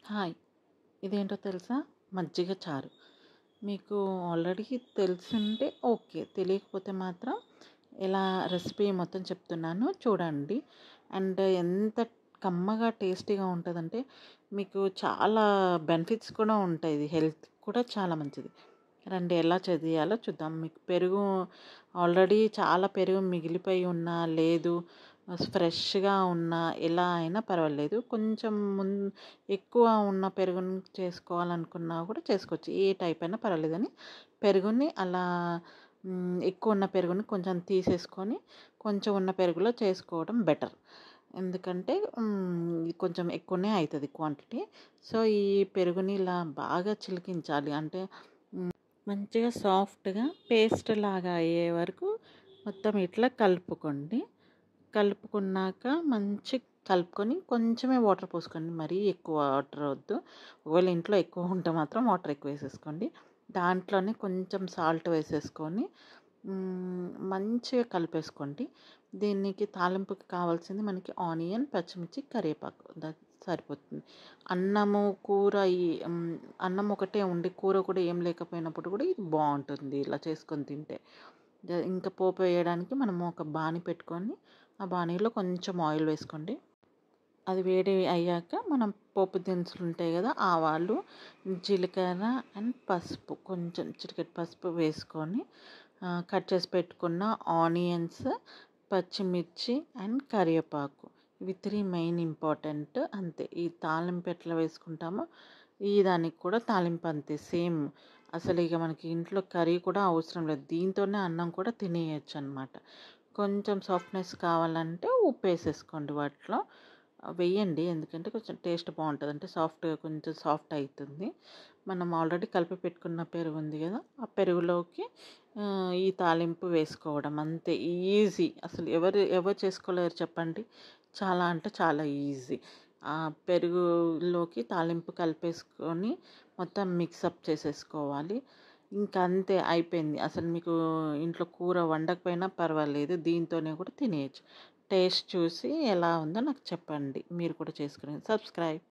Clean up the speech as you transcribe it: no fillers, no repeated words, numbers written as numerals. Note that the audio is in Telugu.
హాయ్! ఇదేంటో తెలుసా? మజ్జిగ చారు. మీకు ఆల్రెడీ తెలిసుంటే ఓకే. తెలియకపోతే మాత్రం ఇలా రెసిపీ మొత్తం చెప్తున్నాను చూడండి. అండ్ ఎంత కమ్మగా, టేస్టీగా ఉంటదంటే మీకు చాలా బెనిఫిట్స్ కూడా ఉంటాయి. ఇది హెల్త్ కూడా చాలా మంచిది. రండి ఎలా చేయాలో చూద్దాం. మీకు పెరుగు ఆల్రెడీ చాలా పెరుగు మిగిలిపోయి ఉన్నా, లేదు ఫ్రెష్‌గా ఉన్నా ఎలా అయినా పర్వాలేదు. కొంచెం ఎక్కువ ఉన్న పెరుగుని చేసుకోవాలనుకున్నా కూడా చేసుకోవచ్చు. ఏ టైప్ అయినా పర్వాలేదని పెరుగుని అలా ఎక్కువ ఉన్న పెరుగుని కొంచెం తీసేసుకొని, కొంచెం ఉన్న పెరుగులో చేసుకోవడం బెటర్. ఎందుకంటే కొంచెం ఎక్కువనే అయితది క్వాంటిటీ. సో, ఈ పెరుగుని ఇలా బాగా చిలికించాలి. అంటే మంచిగా సాఫ్ట్‌గా పేస్ట్ లాగా అయ్యే వరకు మొత్తం ఇట్లా కలుపుకోండి. కలుపుకున్నాక కలుపుకొని కొంచెమే వాటర్ పోసుకోండి. మరీ ఎక్కువ వాటర్ వద్దు. ఒకవేళ ఇంట్లో ఎక్కువ ఉంటే మాత్రం వాటర్ ఎక్కువ వేసేసుకోండి. దాంట్లోనే కొంచెం సాల్ట్ వేసేసుకొని మంచిగా కలిపేసుకోండి. దీనికి తాలింపుకి కావాల్సింది మనకి ఆనియన్, పచ్చిమిర్చి, కరివేపాకు సరిపోతుంది. అన్నము, కూర అన్నం ఒకటే ఉండి కూర కూడా ఏం లేకపోయినప్పుడు కూడా ఇది బాగుంటుంది ఇలా చేసుకొని తింటే. ఇంకా పోపు వేయడానికి మనము ఒక బాణీ పెట్టుకొని ఆ బాణీలో కొంచెం ఆయిల్ వేసుకోండి. అది వేడి అయ్యాక మనం పోపు దినుసులు ఉంటాయి కదా, ఆవాలు, జీలకర్ర అండ్ పసుపు, కొంచెం చిటికెడు పసుపు వేసుకొని కట్ చేసి పెట్టుకున్న ఆనియన్స్, పచ్చిమిర్చి అండ్ కరివేపాకు, ఇవి 3 మెయిన్ ఇంపార్టెంట్. అంతే. ఈ తాలింపు ఎట్లా వేసుకుంటామో ఈ దానికి కూడా తాలింపు అంతే సేమ్. అసలు ఇక మనకి ఇంట్లో కర్రీ కూడా అవసరం లేదు. దీంతోనే అన్నం కూడా తినేయచ్చు అనమాట. కొంచెం సాఫ్ట్నెస్ కావాలంటే ఉప్పు వేసేసుకోండి వాటిలో. వెయ్యండి, ఎందుకంటే కొంచెం టేస్ట్ బాగుంటుంది. అంటే సాఫ్ట్గా కొంచెం సాఫ్ట్ అవుతుంది. మనం ఆల్రెడీ కలిపి పెట్టుకున్న పెరుగు ఉంది కదా, ఆ పెరుగులోకి ఈ తాలింపు వేసుకోవడం అంతే. ఈజీ. అసలు ఎవరు చేసుకోలేరు చెప్పండి. చాలా అంటే చాలా ఈజీ. ఆ పెరుగులోకి తాలింపు కలిపేసుకొని మొత్తం మిక్సప్ చేసేసుకోవాలి. ఇంకా అంతే, అయిపోయింది. అసలు మీకు ఇంట్లో కూర వండకపోయినా పర్వాలేదు, దీంతోనే కూడా తినేయచ్చు. టేస్ట్ చూసి ఎలా ఉందో నాకు చెప్పండి. మీరు కూడా చేసుకుని సబ్స్క్రైబ్.